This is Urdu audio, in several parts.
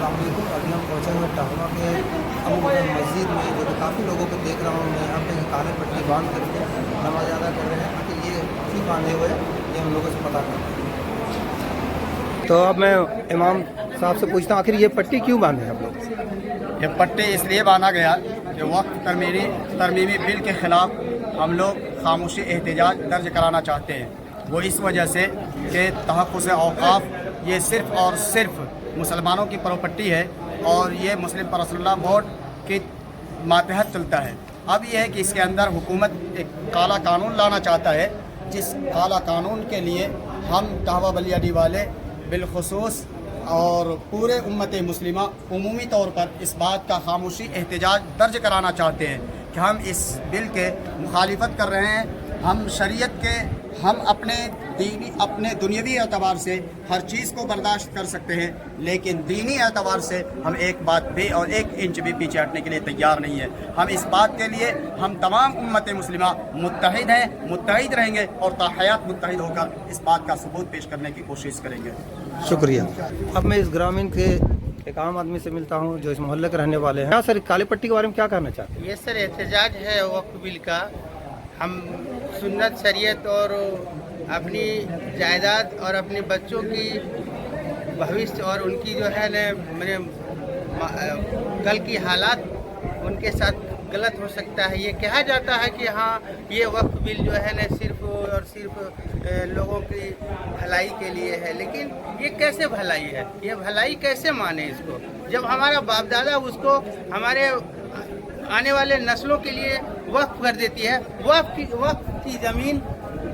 السلام علیکم. ابھی ہم پہنچے ہوئے ٹہما کے ابو بکر مسجد میں, جو کہ کافی لوگوں کو دیکھ رہا ہوں میں یہاں پہ کالے پٹی باندھ کر کے نماز ادا کر رہے ہیں کہ یہ کیوں باندھے ہوئے یہ ہم لوگوں سے پتہ کرتے ہیں. تو اب میں امام صاحب سے پوچھتا ہوں آخر یہ پٹی کیوں باندھے ہیں آپ لوگ؟ یہ پٹی اس لیے باندھا گیا کہ وقت ترمیمی بل کے خلاف ہم لوگ خاموشی احتجاج درج کرانا چاہتے ہیں. وہ اس وجہ سے کہ تحفظ اوقاف یہ صرف اور صرف مسلمانوں کی پراپرٹی ہے اور یہ مسلم پرسنل لا بورڈ کے ماتحت چلتا ہے. اب یہ ہے کہ اس کے اندر حکومت ایک کالا قانون لانا چاہتا ہے, جس کالا قانون کے لیے ہم قہوہ بلیا ڈی والے بالخصوص اور پورے امت مسلمہ عمومی طور پر اس بات کا خاموشی احتجاج درج کرانا چاہتے ہیں کہ ہم اس بل کے مخالفت کر رہے ہیں. ہم شریعت کے ہم اپنے دنیاوی اعتبار سے ہر چیز کو برداشت کر سکتے ہیں, لیکن دینی اعتبار سے ہم ایک بات بھی اور ایک انچ بھی پیچھے ہٹنے کے لیے تیار نہیں ہے. ہم اس بات کے لیے ہم تمام امت مسلمہ متحد ہیں, متحد رہیں گے اور تا حیات متحد ہو کر اس بات کا ثبوت پیش کرنے کی کوشش کریں گے. شکریہ. اب میں اس گرامین کے ایک عام آدمی سے ملتا ہوں جو اس محلے کے رہنے والے ہیں. سر کالے پٹی کے بارے میں کیا کہنا چاہتے ہیں؟ یہ سر احتجاج ہے وقف بل کا. ہم سنت شریعت اور اپنی جائیداد اور اپنے بچوں کی بھوشیہ اور ان کی جو ہے نا کل کی حالات ان کے ساتھ غلط ہو سکتا ہے. یہ کہا جاتا ہے کہ ہاں یہ وقف بل جو ہے نا صرف اور صرف لوگوں کی بھلائی کے لیے ہے, لیکن یہ کیسے بھلائی ہے؟ یہ بھلائی کیسے مانے اس کو جب ہمارا باپ دادا اس کو ہمارے آنے والے نسلوں کے لیے وقف کر دیتی ہے. وقف کی زمین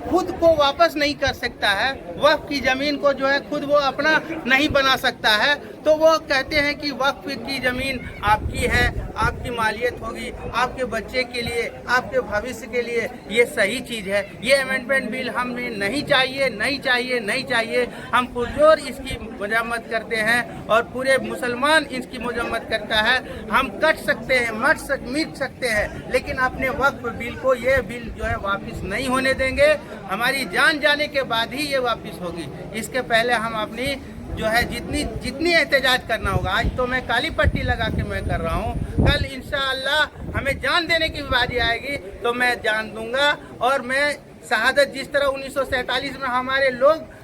خود کو واپس نہیں کر سکتا ہے, وقف کی زمین کو جو ہے خود وہ اپنا نہیں بنا سکتا ہے, تو وہ کہتے ہیں کہ وقف کی زمین آپ کی ہے, آپ کی مالیت ہوگی, آپ کے بچے کے لیے, آپ کے بھوشیہ کے لیے. یہ صحیح چیز ہے. یہ امینڈمنٹ بل ہمیں نہیں چاہیے, نہیں چاہیے, نہیں چاہیے. ہم پرزور اس کی مذمت کرتے ہیں اور پورے مسلمان اس کی مذمت کرتا ہے. ہم کٹ سکتے ہیں, مٹ سکتے ہیں, لیکن اپنے وقف بل کو یہ بل جو ہے واپس نہیں ہونے دیں گے. ہماری جان جانے کے بعد ہی یہ واپس ہوگی. اس کے پہلے ہم اپنی جو ہے جتنی احتجاج کرنا ہوگا. آج تو میں کالی پٹی لگا کے میں کر رہا ہوں, کل انشاءاللہ ہمیں جان دینے کی باری آئے گی تو میں جان دوں گا. اور میں شہادت جس طرح 1947 میں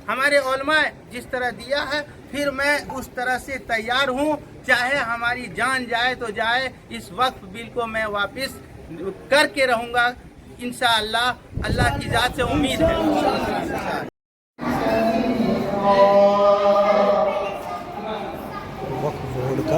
ہمارے علماء جس طرح دیا ہے, پھر میں اس طرح سے تیار ہوں, چاہے ہماری جان جائے تو جائے. اس وقف بل کو میں واپس کر کے رہوں گا انشاءاللہ. اللہ کی ذات سے امید ہے. وقف بورڈ کا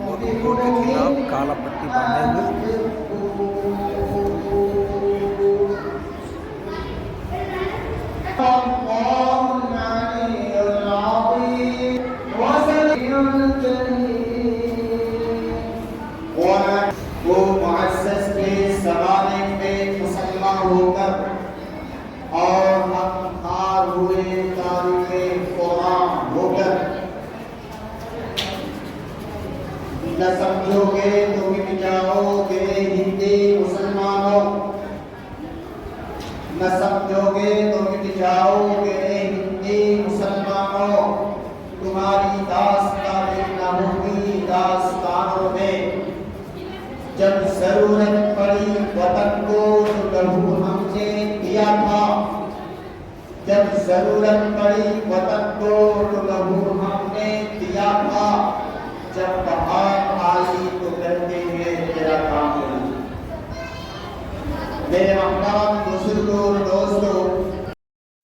وقف بورڈ کے خلاف کالا پٹی باندھے ہوئے. وہ معزز کے زمانے میں مسلمان ہو کر اور ہم ہار ہوئے تاریخ قرآن ہو کر نہ سمجھو گے تو مٹ جاؤ گے ہندی مسلمانوں, نہ سمجھو گے تو مٹ جاؤ گے ہندی مسلمانوں. تمہاری داستانیں نہ ہوگی داستانوں میں. جب ضرورت پڑی وطن کو تو لہو ہم نے دیا تھا, جب ضرورت پڑی وطن کو تو لہو ہم نے دیا تھا. جب بہار آئی تو کہتے ہیں تیرا کام نہیں. میرے محترم بزرگوں دوستوں,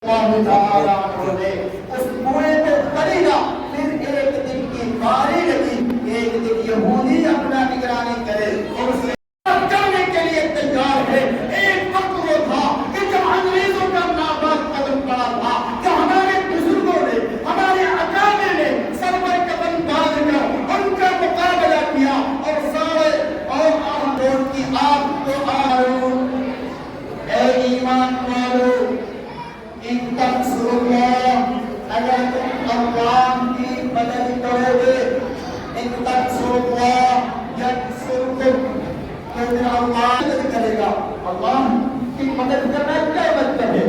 اللہ تعالیٰ نے اس کنویں پہ اتری نا, پھر ایک دن کی باری لگی, ایک دن یہودی اپنا نگرانی کرے اور اسے کرنے کے لیے تیار ہے. ایک وقت وہ تھا کہ جب انگریزوں کا ناباک قدم پڑا تھا, کہ ہمارے بزرگوں نے, ہمارے اکابر نے سر پر قدم ڈال کر ان کا مقابلہ کیا اور سارے اور آمدون کی آگ کو آئے. اے ایمان والو, ان تنصروا اللہ, اگر تم اللہ کی مدد کرو گے, ان تنصروا اللہ ینصرکم, تو پھر اللہ مدد کرے گا. اللہ کی مدد کرنا کیا مطلب ہے؟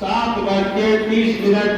7:30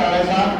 7:30